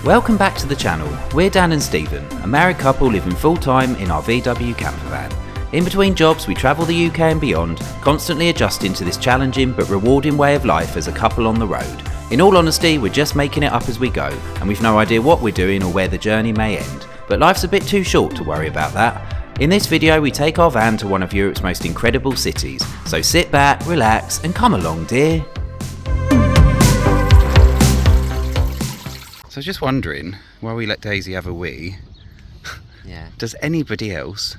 Welcome back to the channel. We're Dan and Stephen, a married couple living full-time in our VW campervan. In between jobs, we travel the UK and beyond, constantly adjusting to this challenging but rewarding way of life as a couple on the road. In all honesty, we're just making it up as we go, and we've no idea what we're doing or where the journey may end. But life's a bit too short to worry about that. In this video, we take our van to one of Europe's most incredible cities. So sit back, relax, and come along, dear. So I was just wondering, while we let Daisy have a wee, does anybody else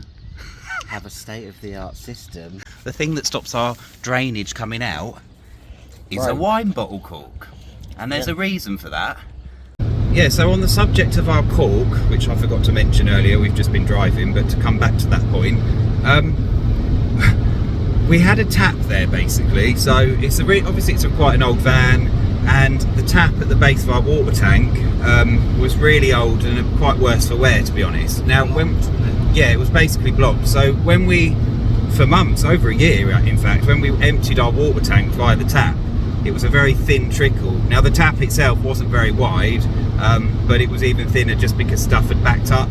have a state-of-the-art system? The thing that stops our drainage coming out is a wine bottle cork, and there's a reason for that. Yeah, so on the subject of our cork, which I forgot to mention earlier, we've just been driving, but to come back to that point, we had a tap there basically. So it's obviously it's quite an old van, and the tap at the base of our water tank was really old and quite worse for wear, to be honest. Now, it was basically blocked. So when for months, over a year in fact, when we emptied our water tank via the tap, it was a very thin trickle. Now the tap itself wasn't very wide, but it was even thinner just because stuff had backed up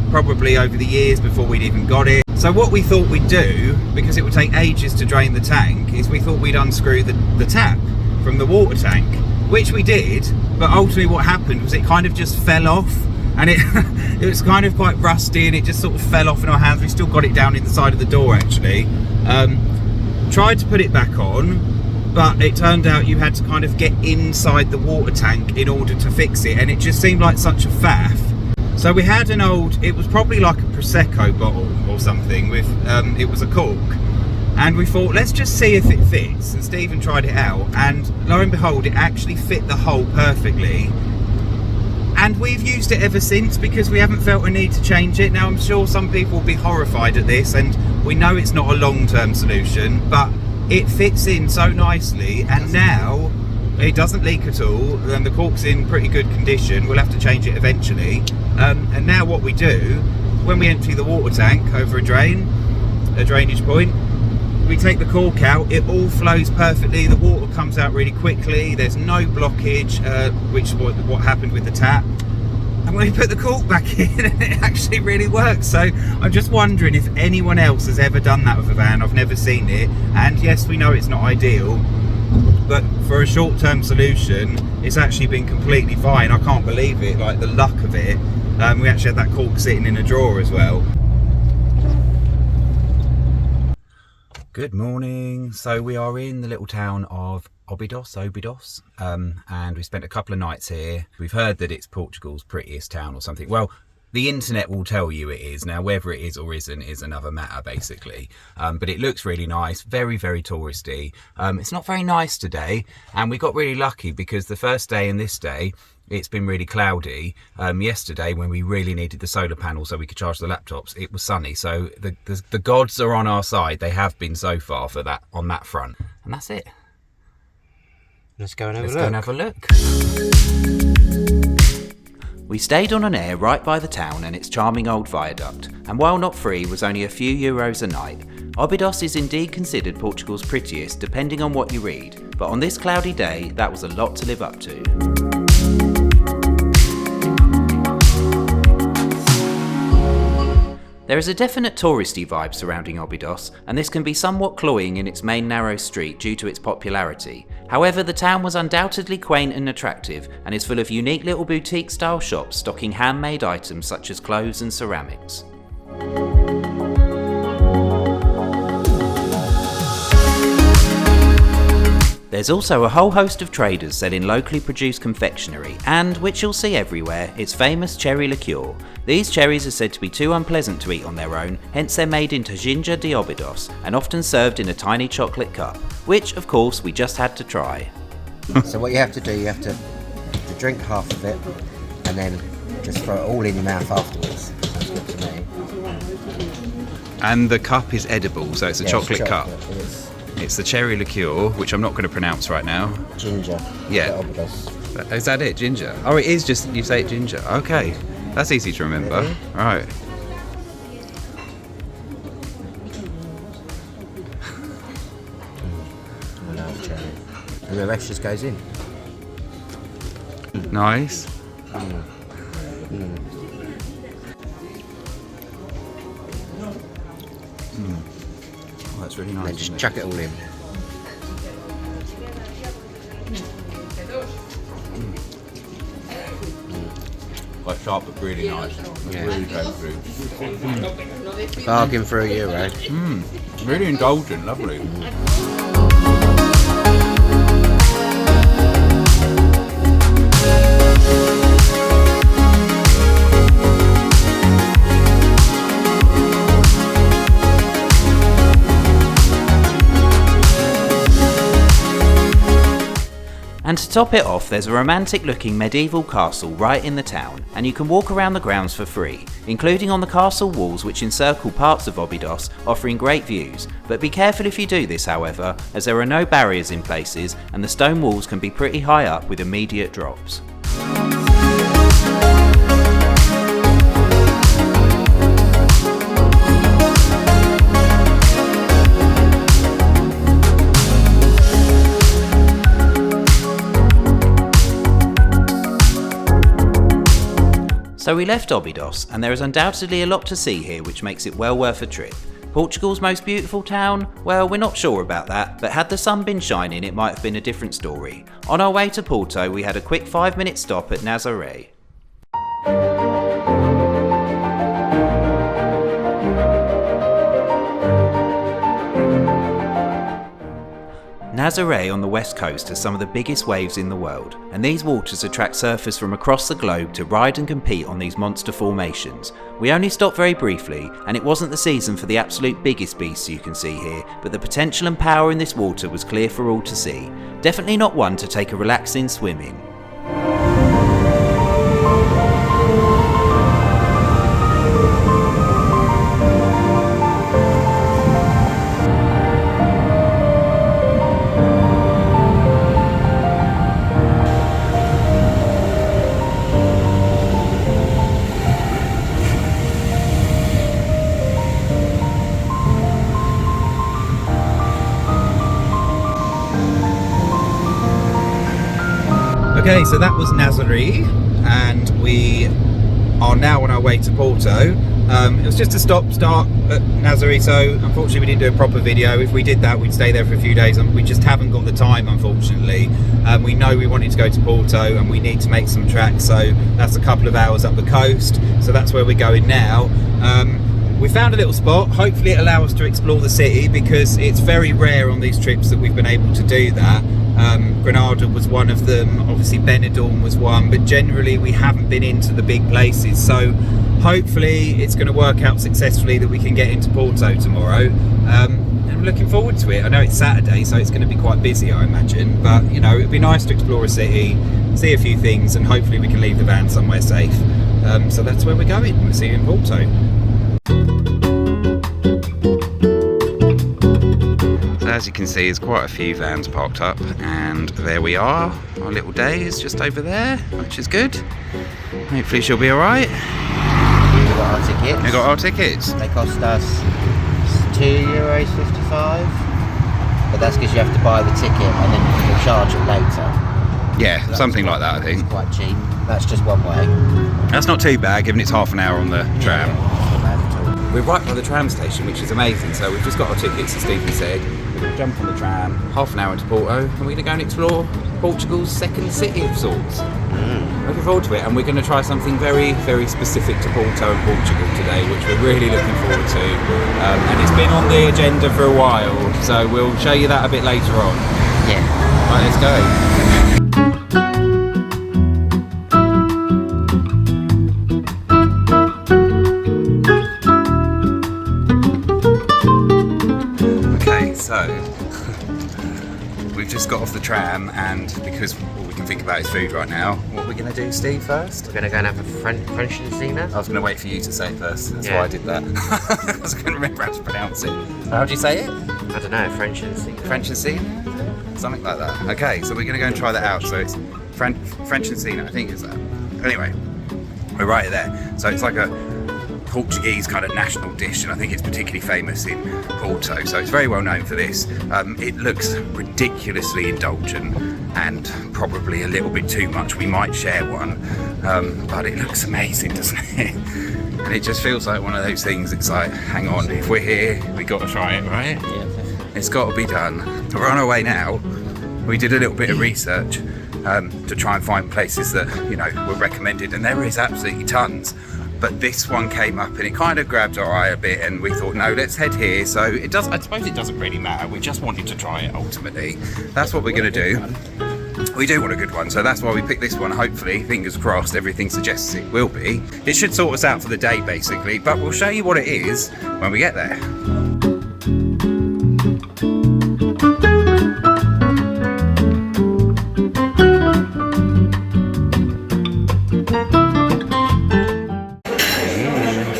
probably over the years before we'd even got it. So what we thought we'd do, because it would take ages to drain the tank, is we thought we'd unscrew the tap from the water tank, which we did, but ultimately what happened was it kind of just fell off, and it was kind of quite rusty, and it just sort of fell off in our hands. We still got it down in the side of the door actually. Tried to put it back on, but it turned out you had to kind of get inside the water tank in order to fix it, and it just seemed like such a faff. So we had it was probably like a Prosecco bottle or something with, it was a cork. And we thought, let's just see if it fits. And Stephen tried it out, and lo and behold, it actually fit the hole perfectly. And we've used it ever since because we haven't felt a need to change it. Now, I'm sure some people will be horrified at this, and we know it's not a long-term solution, but it fits in so nicely, and now it doesn't leak at all, and the cork's in pretty good condition. We'll have to change it eventually. And now what we do, when we empty the water tank over a drainage point, we take the cork out, it all flows perfectly, the water comes out really quickly, there's no blockage, which is what happened with the tap. And when we put the cork back in, it actually really works. So I'm just wondering if anyone else has ever done that with a van. I've never seen it, and yes, we know it's not ideal, but for a short-term solution, it's actually been completely fine. I can't believe it, like the luck of it. We actually had that cork sitting in a drawer as well. Good morning. So we are in the little town of Óbidos, and we spent a couple of nights here. We've heard that it's Portugal's prettiest town or something. Well, the internet will tell you it is. Now, whether it is or isn't is another matter, basically. But it looks really nice, very, very touristy. It's not very nice today, and we got really lucky because the first day and this day, it's been really cloudy. Yesterday, when we really needed the solar panel so we could charge the laptops, it was sunny. So the gods are on our side. They have been so far for that on that front. And that's it. Let's go and have a look. We stayed on an air right by the town and its charming old viaduct, and while not free, was only a few euros a night. Óbidos is indeed considered Portugal's prettiest, depending on what you read, but on this cloudy day, that was a lot to live up to. There is a definite touristy vibe surrounding Óbidos, and this can be somewhat cloying in its main narrow street due to its popularity. However, the town was undoubtedly quaint and attractive, and is full of unique little boutique-style shops stocking handmade items such as clothes and ceramics. There's also a whole host of traders selling locally produced confectionery and, which you'll see everywhere, its famous cherry liqueur. These cherries are said to be too unpleasant to eat on their own, hence they're made into ginger de Óbidos and often served in a tiny chocolate cup, which of course we just had to try. So what you have to do, you have to drink half of it and then just throw it all in your mouth afterwards. Sounds good to me. And the cup is edible, so it's a chocolate cup. It is. It's the cherry liqueur, which I'm not going to pronounce right now. Ginger. Yeah. Is that it? Ginger? Oh, it is just, you say it ginger. Okay. That's easy to remember. Really? Right. And the rest just goes in. Nice. Oh, that's really nice. Then just chuck it all in. Quite sharp but really nice. Yeah. Really came through. Bargain for €1. Really indulgent, lovely. And to top it off, there's a romantic looking medieval castle right in the town, and you can walk around the grounds for free, including on the castle walls which encircle parts of Óbidos, offering great views. But be careful if you do this, however, as there are no barriers in places and the stone walls can be pretty high up with immediate drops. So we left Óbidos, and there is undoubtedly a lot to see here which makes it well worth a trip. Portugal's most beautiful town? Well, we're not sure about that, but had the sun been shining it might have been a different story. On our way to Porto we had a quick 5-minute stop at Nazare. Nazare on the west coast has some of the biggest waves in the world, and these waters attract surfers from across the globe to ride and compete on these monster formations. We only stopped very briefly, and it wasn't the season for the absolute biggest beasts you can see here, but the potential and power in this water was clear for all to see. Definitely not one to take a relaxing swim in. Okay, so that was Nazare, and we are now on our way to Porto. It was just a start at Nazare, so unfortunately we didn't do a proper video. If we did that, we'd stay there for a few days, and we just haven't got the time, unfortunately. We know we wanted to go to Porto, and we need to make some tracks, so that's a couple of hours up the coast, so that's where we're going now. We found a little spot. Hopefully it'll allow us to explore the city, because it's very rare on these trips that we've been able to do that. Granada was one of them, obviously Benidorm was one, but generally we haven't been into the big places, so hopefully it's going to work out successfully that we can get into Porto tomorrow. And I'm looking forward to it. I know it's Saturday, so it's going to be quite busy, I imagine, but you know, it'd be nice to explore a city, see a few things, and hopefully we can leave the van somewhere safe. So that's where we're going. We'll see you in Porto. As you can see, there's quite a few vans parked up, and there we are. Our little day is just over there, which is good. Hopefully she'll be alright. We got our tickets. We got our tickets. They cost us €2.55, but that's because you have to buy the ticket and then you'll charge it later. Yeah, so something like that, I think. It's quite cheap. That's just one way. That's not too bad, given it's half an hour on the tram. Yeah, it's not bad at all. We're right by the tram station, which is amazing. So we've just got our tickets, as Stephen said. We're going to jump on the tram, half an hour into Porto, and we're going to go and explore Portugal's second city of sorts. Looking forward to it, and we're going to try something very, very specific to Porto and Portugal today, which we're really looking forward to. And it's been on the agenda for a while, so we'll show you that a bit later on. Yeah. Right, let's go. So, we've just got off the tram, and because all we can think about is food right now, what are we going to do, Steve, first? We're going to go and have a Francesinha. I was going to wait for you to say it first, that's Yeah. why I did that. I was going to remember how to pronounce it. How do you say it? I don't know, Francesinha. Francesinha? Something like that. Okay, so we're going to go and try that out. So it's Francesinha, I think it's that. Anyway, we're right there. So it's like a Portuguese kind of national dish, and I think it's particularly famous in Porto, so it's very well known for this. It looks ridiculously indulgent and probably a little bit too much. We might share one, but it looks amazing, doesn't it? And it just feels like one of those things. It's like, hang on, if we're here, we got to try it, right? Yeah. It's got to be done. We're on our way now. We did a little bit of research to try and find places that, you know, were recommended, and there is absolutely tons. But this one came up and it kind of grabbed our eye a bit, and we thought, no, let's head here. So it does. I suppose it doesn't really matter. We just wanted to try it ultimately. That's what we're going to do. We do want a good one, so that's why we picked this one. Hopefully, fingers crossed, everything suggests it will be. It should sort us out for the day, basically, but we'll show you what it is when we get there.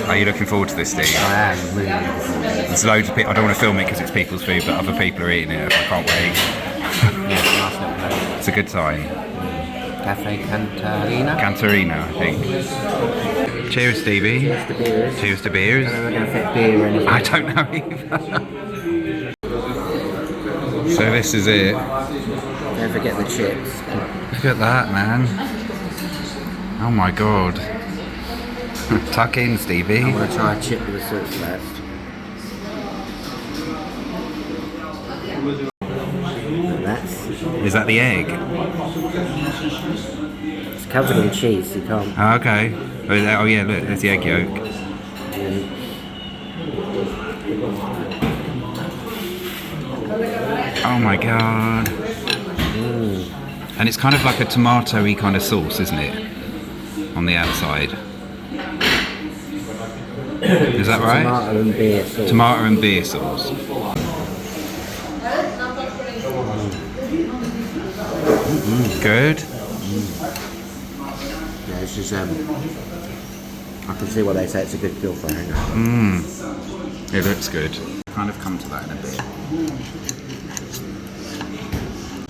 Are you looking forward to this, Steve? I am really looking forward to it. There's loads of people. I don't want to film it because it's people's food, but other people are eating it. I can't wait. Yeah, it's a nice little place. It's a good sign. Cafe Cantarina. Cantarina, I think. Cheers, Stevie. Cheers to beers. Cheers to beers. I don't know if we're going to fit beer in. I don't know either. So this is it. Don't forget the chips. Look at that, man. Oh my god. Tuck in, Stevie. I'm going to try a chip with the sauce first. Is that the egg? It's covered in cheese, you can't. Oh, okay. Oh yeah, look, there's the egg yolk. Oh my god. And it's kind of like a tomato-y kind of sauce, isn't it? On the outside. Is that right? Tomato and beer sauce. Tomato and beer sauce. Good. Yeah, this is, I can see why they say it's a good feel for a hangover. It looks good. Kind of come to that in a bit.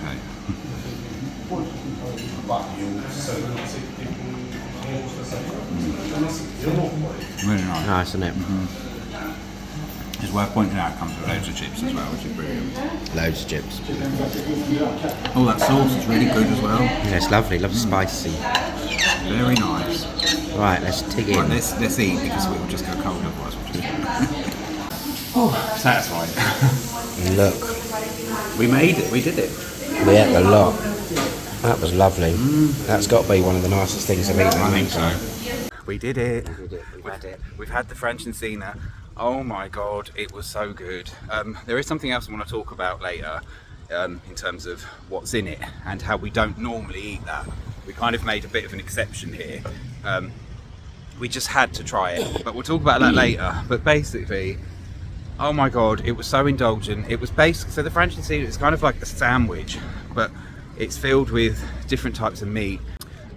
Okay. Really nice. Nice, isn't it? It's worth pointing out it comes with loads of chips as well, which is brilliant. Loads of chips. Oh, that sauce is really good as well. Yeah, it's lovely, spicy. Very nice. Right, let's dig in. Right, let's eat because we'll just go cold otherwise. Oh, satisfied. Look, We made it, we did it. we ate a lot. That was lovely. That's got to be one of the nicest things I've eaten. I think so. We did it. We've had it. We've had the Francesinha. Oh my god, it was so good. There is something else I want to talk about later in terms of what's in it and how we don't normally eat that. We kind of made a bit of an exception here. We just had to try it, but we'll talk about that later. But basically, oh my god, it was so indulgent. It was basically, so the Francesinha is kind of like a sandwich, but it's filled with different types of meat.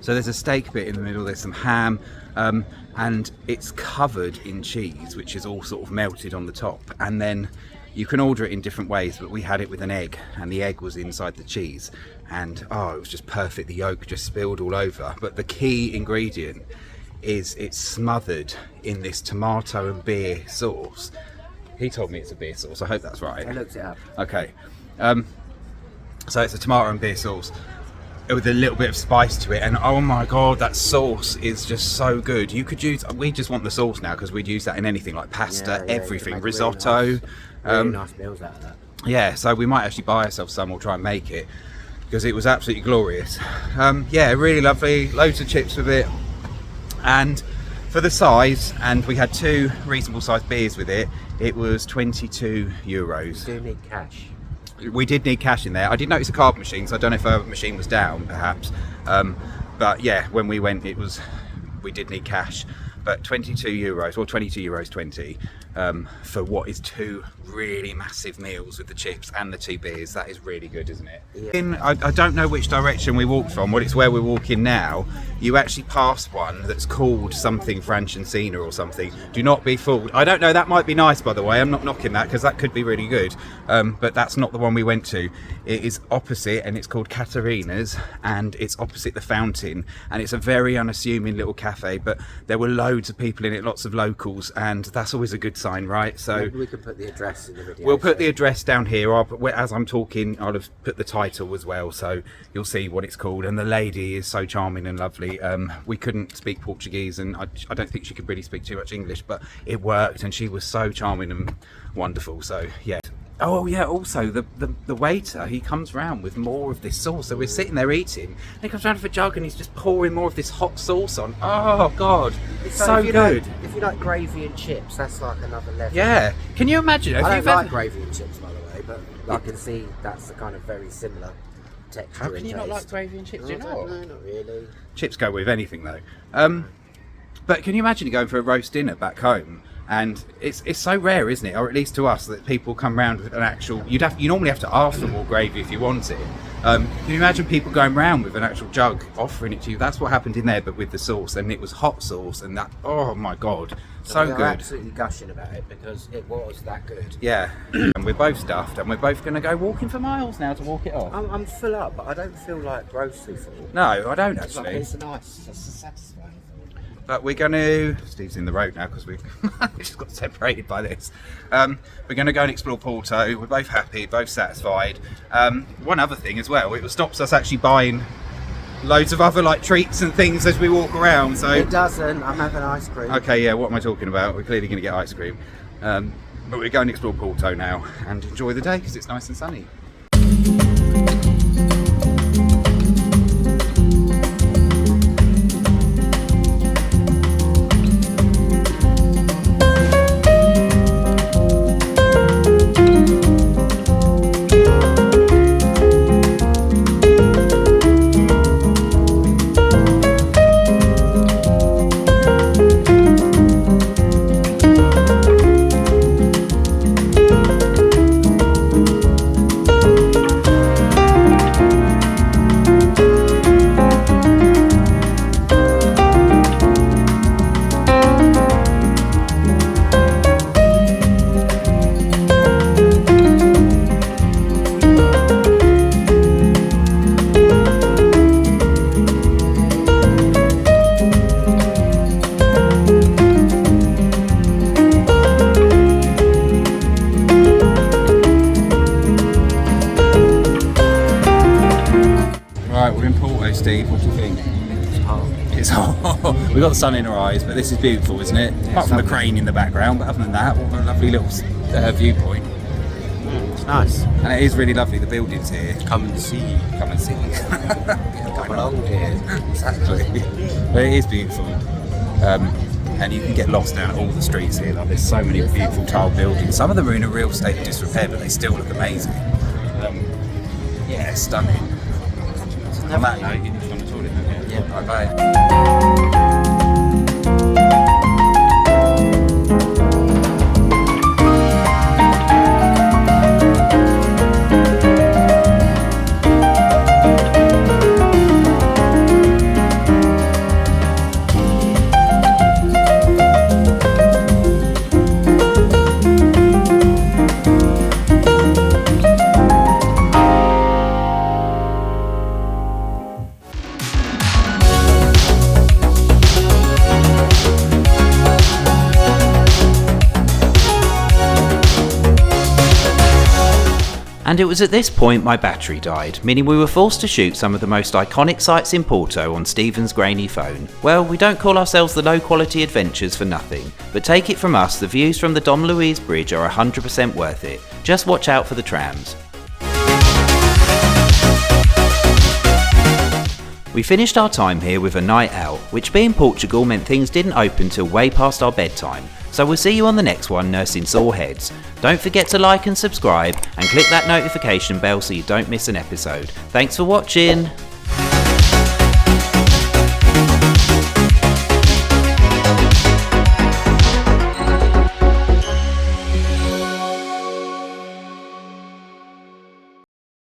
So there's a steak bit in the middle, there's some ham, and it's covered in cheese, which is all sort of melted on the top. And then you can order it in different ways, but we had it with an egg, and the egg was inside the cheese. And oh, it was just perfect. The yolk just spilled all over. But the key ingredient is it's smothered in this tomato and beer sauce. He told me it's a beer sauce, I hope that's right. I looked it up. Okay. So it's a tomato and beer sauce with a little bit of spice to it, and oh my god, that sauce is just so good. You could use, we just want the sauce now because we'd use that in anything like pasta, everything, risotto. Really nice meals out of that. Yeah, so we might actually buy ourselves some or try and make it because it was absolutely glorious. Yeah, really lovely, loads of chips with it, and for the size, and we had 2 reasonable sized beers with it, it was €22. You do need cash. We did need cash in there. I did notice a card machine, so I don't know if our machine was down, perhaps. But yeah, when we went, we did need cash. But €22, or €22.20, for what is 2 really massive meals with the chips and the 2 beers. That is really good, isn't it? Yeah. I don't know which direction we walked from, but it's where we're walking now. You actually pass one that's called something Francesinha or something. Do not be fooled. I don't know, that might be nice, by the way. I'm not knocking that because that could be really good, but that's not the one we went to. It is opposite, and it's called Caterina's, and it's opposite the fountain, and it's a very unassuming little cafe, but there were loads of people in it, lots of locals, and that's always a good sign, right? So Maybe we can put the address in the video. we'll put the address down here. As I'm talking, I'll have put the title as well, so you'll see what it's called. And the lady is so charming and lovely. We couldn't speak Portuguese, and I don't think she could really speak too much English, but it worked, and she was so charming and wonderful. So yeah. Oh yeah, also the waiter, he comes round with more of this sauce. So we're sitting there eating, and he comes round with a jug and he's just pouring more of this hot sauce on. Oh god, it's so if you good. If you like gravy and chips, that's like another level. Yeah, can you imagine? I don't like gravy and chips, by the way, but I can see that's the kind of very similar texture. How can and you not taste. like gravy and chips? Do you know? No, not really. Chips go with anything though. But can you imagine going for a roast dinner back home? And it's so rare, isn't it? Or at least to us, that people come round with an actual. You normally have to ask for more gravy if you want it. Can you imagine people going round with an actual jug, offering it to you? That's what happened in there, but with the sauce, and it was hot sauce, and that. Oh my god, so We are good. absolutely gushing about it because it was that good. Yeah, and we're both stuffed, and we're both going to go walking for miles now to walk it off. I'm full up, but I don't feel like grossly full. No, I don't It's like, actually. it's nice, it's a satisfying thing. But we're going to... Steve's in the road now because we just got separated by this. We're going to go and explore Porto. We're both happy, both satisfied. One other thing as well, it stops us actually buying loads of other like treats and things as we walk around. So It doesn't. I'm having ice cream. okay, yeah, what am I talking about? We're clearly going to get ice cream. But we're going to explore Porto now and enjoy the day because it's nice and sunny. Right, we're in Porto, Steve. What do you think? It's hot. We've got the sun in our eyes, but this is beautiful, isn't it? Apart from the crane in the background, but other than that, what a lovely little viewpoint. It's nice. And it is really lovely, the buildings here. Come and see. Come and see. Come along, dear. Exactly. But it is beautiful. And you can get lost down all the streets here. Like, there's so many beautiful tile buildings. Some of them are in a real state of disrepair, but they still look amazing. Yeah, stunning. On that note, you just want to talk it, don't you? Yeah. Bye-bye. And it was at this point my battery died, meaning we were forced to shoot some of the most iconic sights in Porto on Stephen's grainy phone. Well, we don't call ourselves the low quality adventures for nothing, but take it from us, the views from the Dom Luis Bridge are 100% worth it. Just watch out for the trams. We finished our time here with a night out, which being Portugal meant things didn't open till way past our bedtime. So we'll see you on the next one, nursing sore heads. Don't forget to like and subscribe, and click that notification bell so you don't miss an episode. Thanks for watching!